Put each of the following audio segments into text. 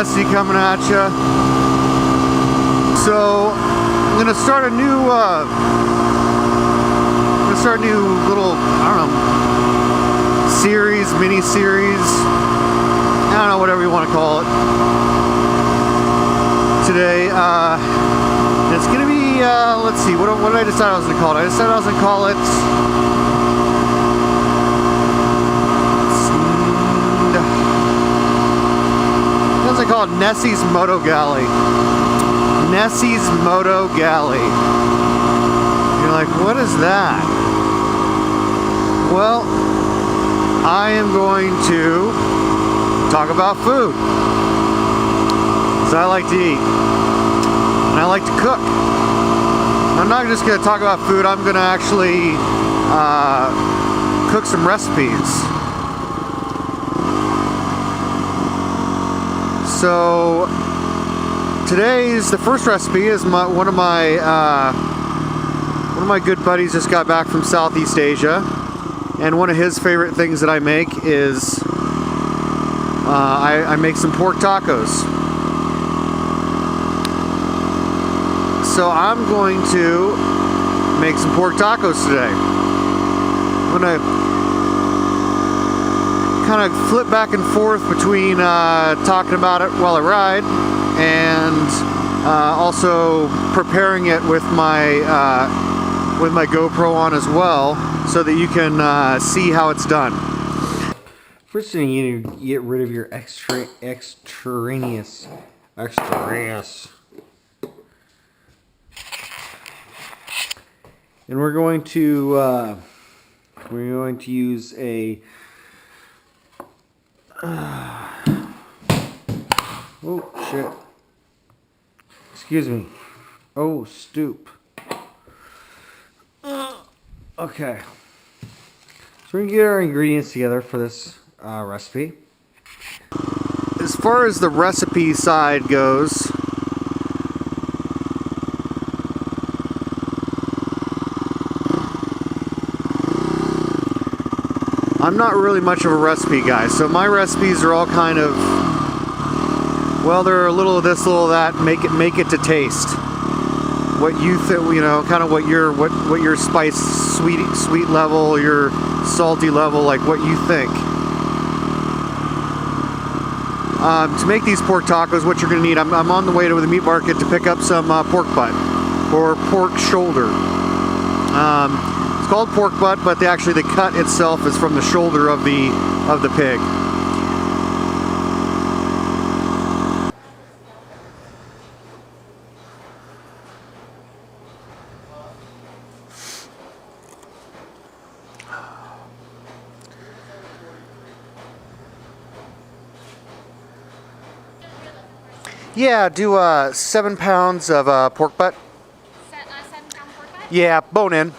Nessy coming at you. So I'm gonna start a new little, I don't know, series, mini series. I don't know, whatever you want to call it. Today, it's gonna be let's see, what did I decide I was gonna call it? I decided I was gonna call it. I call it Nessy's MotoGalley. Nessy's MotoGalley. You're like, what is that? Well, I am going to talk about food. Because I like to eat. And I like to cook. I'm not just going to talk about food, I'm going to actually cook some recipes. So today's the first recipe is one of my good buddies just got back from Southeast Asia, and one of his favorite things that I make is I make some pork tacos. So I'm going to make some pork tacos today. I'm gonna kind of flip back and forth between talking about it while I ride and also preparing it with my GoPro on as well, so that you can see how it's done. First thing, you need to get rid of your extraneous. And we're going to use a oh shit, excuse me, oh stoop. Okay, so we're gonna get our ingredients together for this recipe. As far as the recipe side goes, I'm not really much of a recipe guy, so my recipes are all kind of, well, they're a little of this, little of that, make it to taste. What you think, you know, kind of what your spice, sweet level, your salty level, like what you think. To make these pork tacos, what you're gonna need, I'm on the way to the meat market to pick up some pork butt or pork shoulder. It's called pork butt, but the cut itself is from the shoulder of the pig. Yeah, do 7 pounds of pork butt. 7 pound pork butt? Yeah, bone in.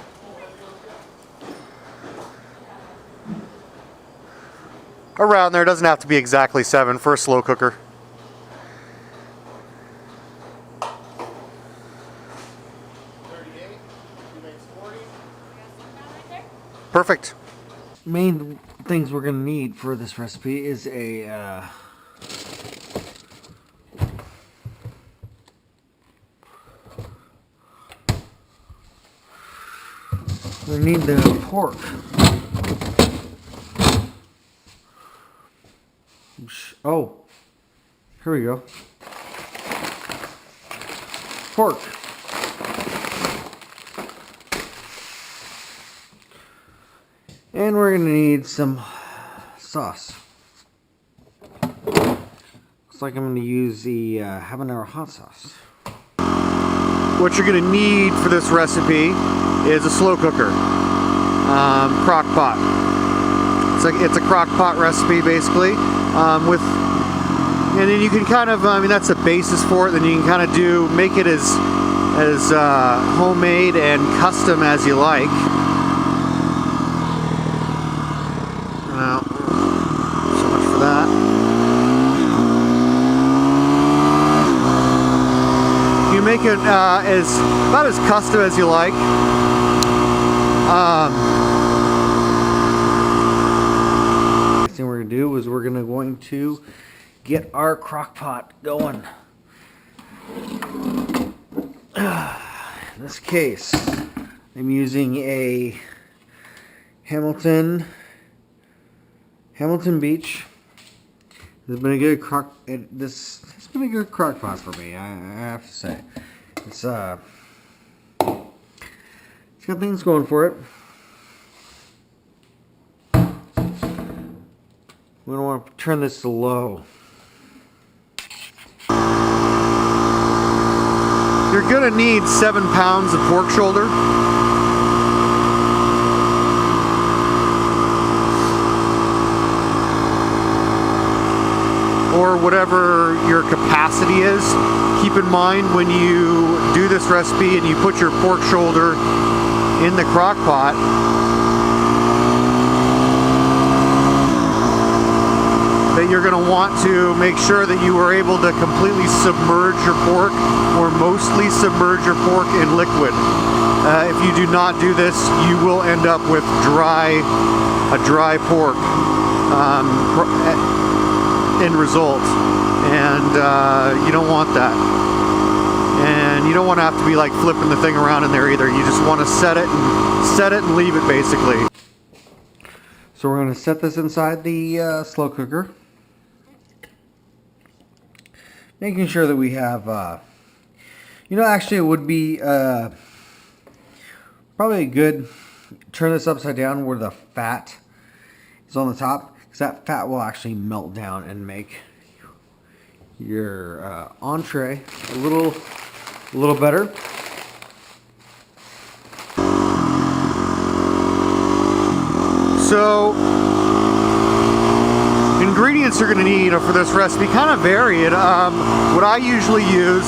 Around there, doesn't have to be exactly 7 for a slow cooker. Perfect. Main things we're gonna need for this recipe is a we need the pork. Oh, here we go. Pork. And we're going to need some sauce. Looks like I'm going to use the Habanero hot sauce. What you're going to need for this recipe is a slow cooker. Crock pot. It's a crock pot recipe basically. And then you can kind of, I mean, that's the basis for it. Then you can kind of make it as homemade and custom as you like. So much for that. You make it about as custom as you like. Next thing we're gonna do is we're going to get our crock pot going. In this case, I'm using a Hamilton Beach. It's been a good crock. It's been a good crock pot for me. I have to say, it's got things going for it. We don't want to turn this to low. You're gonna need 7 pounds of pork shoulder. Or whatever your capacity is. Keep in mind when you do this recipe and you put your pork shoulder in the crock pot, that you're going to want to make sure that you are able to completely submerge your pork, or mostly submerge your pork in liquid. If you do not do this, you will end up with a dry pork end result, and you don't want that. And you don't want to have to be like flipping the thing around in there either. You just want to set it and leave it basically. So we're going to set this inside the slow cooker, making sure that we have, actually it would be probably good, turn this upside down where the fat is on the top, because that fat will actually melt down and make your entree a little better. So, ingredients you're going to need for this recipe kind of varied. What I usually use,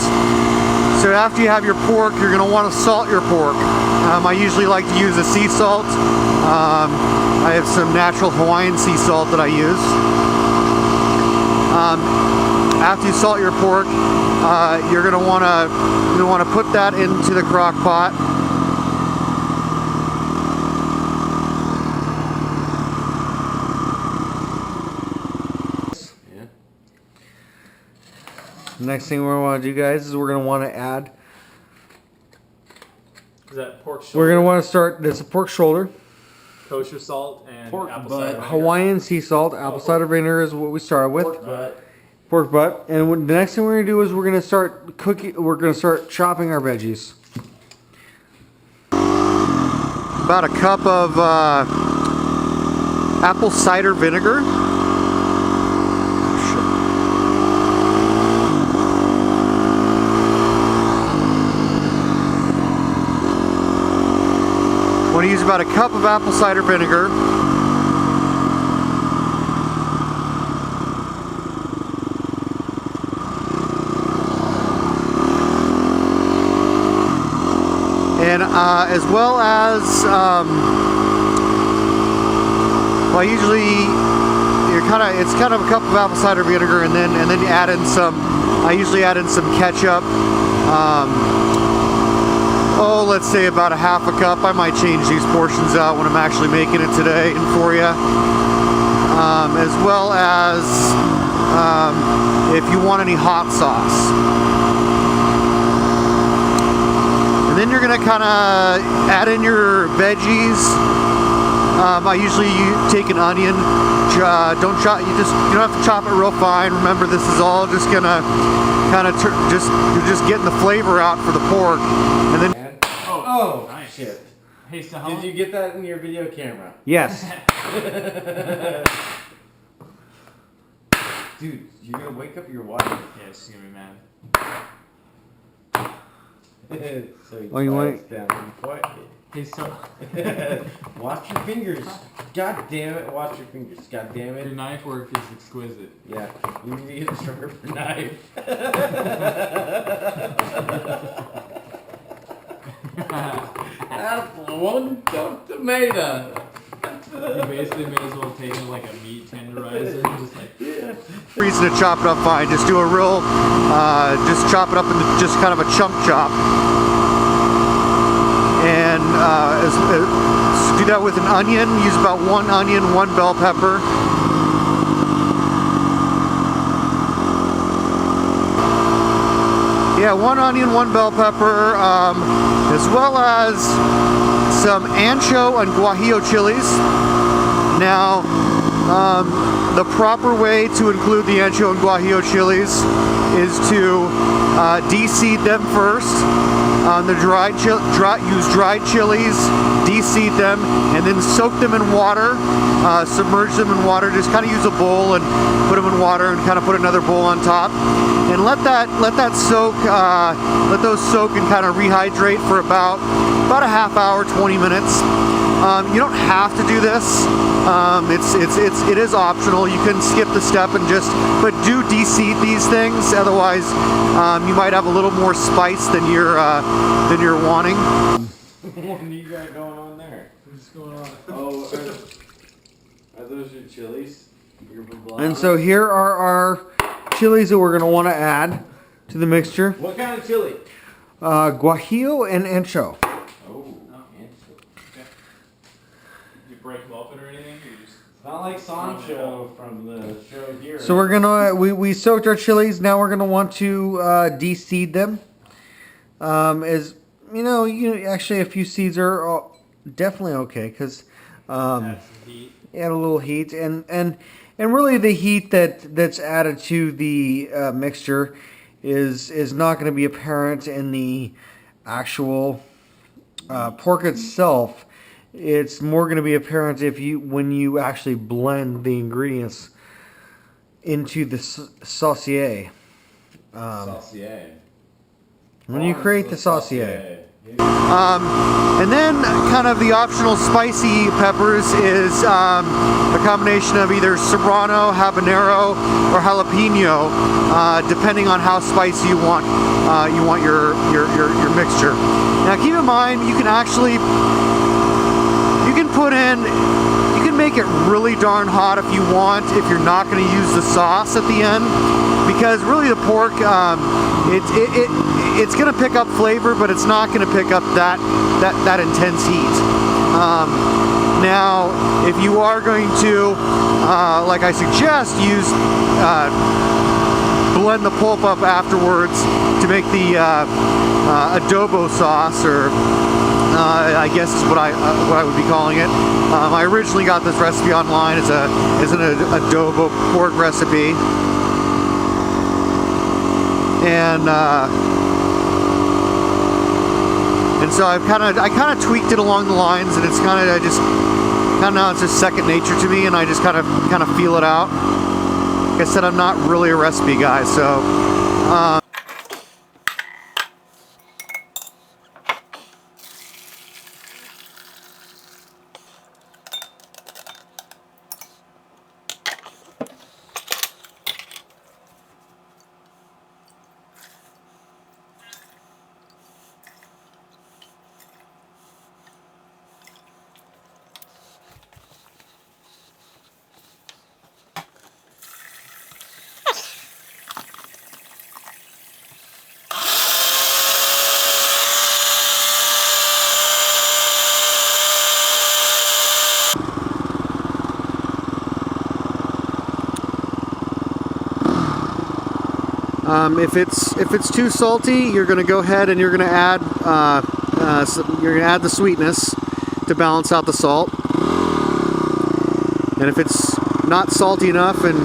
so after you have your pork, you're going to want to salt your pork. I usually like to use a sea salt. I have some natural Hawaiian sea salt that I use. After you salt your pork, you're going to want to put that into the crock pot. Next thing we're going to want to do, guys, is we're going to want to add. Is that pork shoulder? We're going to want to start. This is pork shoulder. Kosher salt and Pork apple butt. cider vinegar. Hawaiian sea salt, apple cider vinegar is what we started with. Pork butt. And the next thing we're going to do is we're going to start cooking. We're going to start chopping our veggies. About a cup of apple cider vinegar. I'm going to use about a cup of apple cider vinegar. And as well as, well, usually it's kind of a cup of apple cider vinegar, and then you add in some. I usually add in some ketchup. Let's say about a half a cup. I might change these portions out when I'm actually making it today and for you. As well as if you want any hot sauce. And then you're gonna kind of add in your veggies. I usually take an onion. Don't chop. You don't have to chop it real fine. Remember, this is all just gonna kind of you're just getting the flavor out for the pork, and then. Oh, nice. shit. Hey, so how Did you get that in your video camera? Yes. Dude, you're going to wake up your wife. Yeah, she's gonna be mad. So Oh, you want down. Quiet. Hey, so Watch your fingers. God damn it, watch your fingers. God damn your it. knife work is exquisite. Yeah, you need to get a sharper knife. That's one dump tomato. You basically may as well take it like a meat tenderizer and just like. Yeah. Reason to chop it up fine. Just do a real, just chop it up into just kind of a chunk chop. And do that with an onion. Use about 1 onion, 1 bell pepper. Yeah, 1 onion, 1 bell pepper, as well as some Ancho and Guajillo chilies. Now, the proper way to include the Ancho and Guajillo chilies is to de-seed them first. Use dried chilies, de-seed them, and then soak them in water, submerge them in water. Just kind of use a bowl and put them in water, and kind of put another bowl on top, and let that soak. Let those soak and kind of rehydrate for about a half hour, 20 minutes. You don't have to do this. It is optional. You can skip the step and but do de-seed these things. Otherwise, you might have a little more spice than you're wanting. What do you got going on there? What's going on? Oh, are those your chilies? And so here are our chilies that we're going to want to add to the mixture. What kind of chili? Guajillo and Ancho. Oh, Ancho. Okay. Did you break them open or anything? Or just not like Sancho from the show here. So we're gonna we soaked our chilies. Now we're gonna want to de-seed them. As you know, actually a few seeds are definitely okay because add a little heat and really the heat that's added to the mixture is not going to be apparent in the actual pork itself. It's more going to be apparent when you actually blend the ingredients into the saucier. Saucier. When you create the saucier. And then kind of the optional spicy peppers is a combination of either Serrano, Habanero, or jalapeno, depending on how spicy you want your mixture. Now keep in mind, you can make it really darn hot if you want, if you're not going to use the sauce at the end, because really the pork, it's going to pick up flavor, but it's not going to pick up that intense heat. Now, if you are going to, like I suggest, blend the pulp up afterwards to make the adobo sauce, or I guess is what I would be calling it. I originally got this recipe online as an adobo pork recipe, and so I kind of tweaked it along the lines, and it's now it's just second nature to me, and I just kind of feel it out. Like I said, I'm not really a recipe guy, so. If it's too salty, you're going to go ahead and you're going to add the sweetness to balance out the salt. And if it's not salty enough and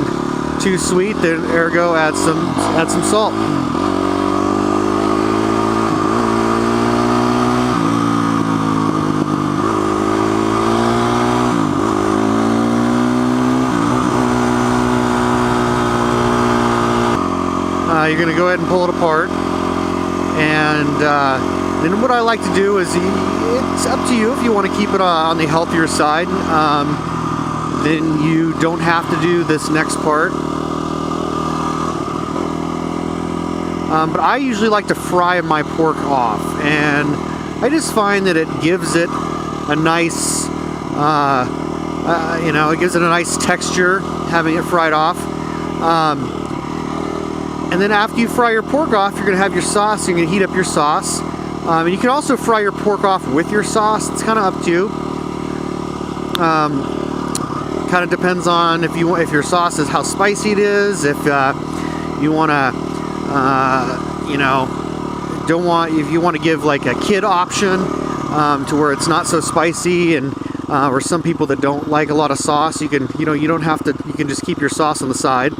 too sweet, then ergo add some salt. You're going to go ahead and pull it apart, and then what I like to do is, it's up to you if you want to keep it on the healthier side. Then you don't have to do this next part. But I usually like to fry my pork off, and I just find that it gives it a nice, it gives it a nice texture having it fried off. And then after you fry your pork off, you're going to have your sauce. You're going to heat up your sauce. And you can also fry your pork off with your sauce. It's kind of up to you. Kind of depends on if your sauce is how spicy it is. If you want to, don't want, if you want to give like a kid option to where it's not so spicy, and or some people that don't like a lot of sauce, you can, you don't have to, you can just keep your sauce on the side.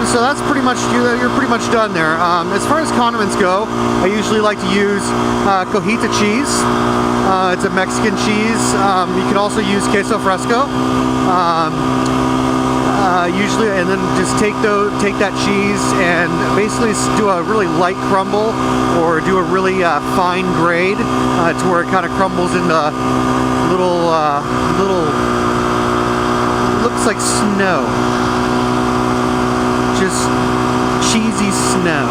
So that's pretty much, you're pretty much done there. As far as condiments go, I usually like to use cojita cheese. It's a Mexican cheese. You can also use queso fresco. Usually, and then just take that cheese and basically do a really light crumble, or do a really fine grade to where it kind of crumbles into little looks like snow. Just cheesy snow.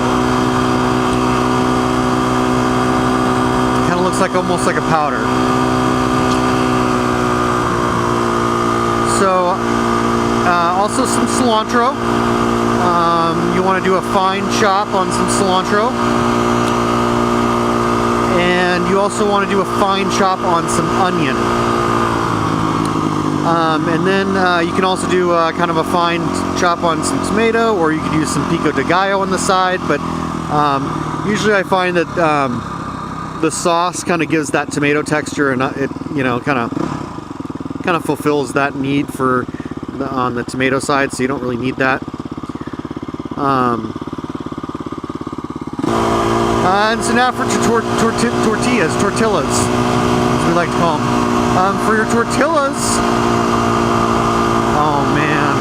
Kind of looks like almost like a powder. So also some cilantro. You want to do a fine chop on some cilantro, and you also want to do a fine chop on some onion. And then you can also do kind of a fine chop on some tomato, or you could use some pico de gallo on the side. But usually I find that the sauce kind of gives that tomato texture, and it kind of fulfills that need for on the tomato side. So you don't really need that. And so now for tortillas, as we like to call them. For your tortillas, oh man,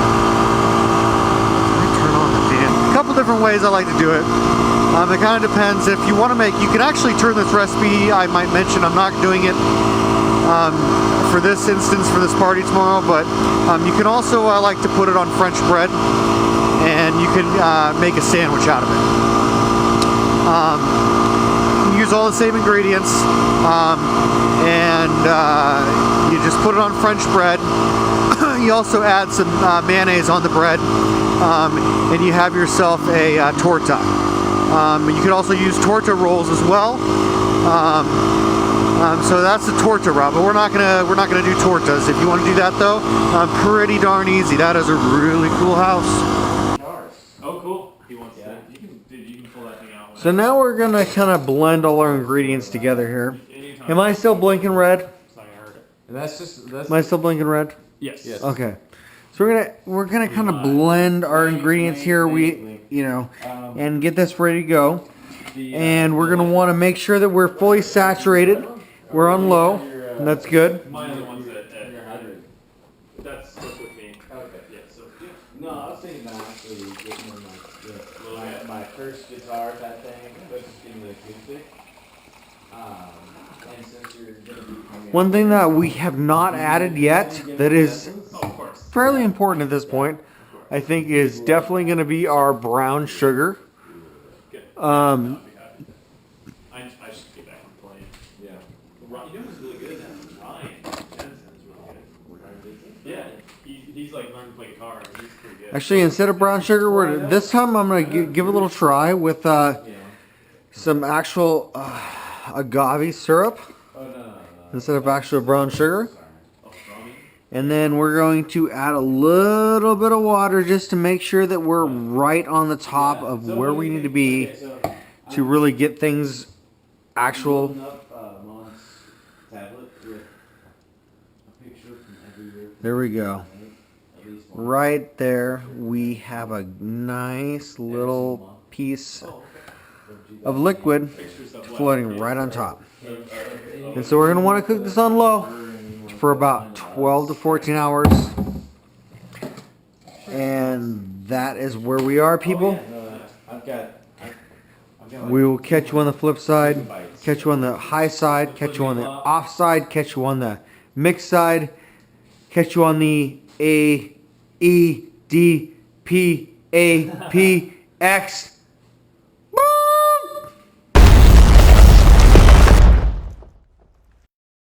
let me turn on the fan. A couple different ways I like to do it. It kind of depends. If you want to make, you can actually turn this recipe, I might mention, I'm not doing it for this instance, for this party tomorrow, but you can also like to put it on French bread, and you can make a sandwich out of it. You use all the same ingredients, and you just put it on French bread. You also add some mayonnaise on the bread, and you have yourself a torta. You can also use torta rolls as well. So that's the torta route, but we're not gonna do tortas. If you want to do that though, pretty darn easy. That is a really cool house. Oh, cool. He wants that. You can pull that thing out. So now we're gonna kind of blend all our ingredients together here. Am I still blinking red? It's not gonna hurt it. And that's. Am I still blinking red? Yes. Okay. So we're gonna kind of blend our ingredients here. And get this ready to go. And we're gonna want to make sure that we're fully saturated. We're on low, and that's good. Mine are the ones that that's with me. Okay. Yeah. So yeah. No, I was thinking about actually getting my first guitar type thing, but just getting the acoustic. And since you're gonna be One thing that we have not added yet that is of course. fairly important at this point, I think, is definitely going to be our brown sugar. I should get back and play. Yeah. Ryan was really good at that. Ryan Jensen's really good. Yeah, he's like learned to play guitar. He's pretty good. Actually, instead of brown sugar, this time I'm going to give it a little try with some actual agave syrup instead of actual brown sugar. And then we're going to add a little bit of water just to make sure that we're right on the top of where we need to be to really get things actual. There we go. Right there, we have a nice little piece of liquid floating right on top. And so we're going to want to cook this on low for about 12 to 14 hours. And that is where we are, people. We will catch you on the flip side, catch you on the high side, catch you on the off side, catch you on the mix side, catch you on the A, E, D, P, A, P, X,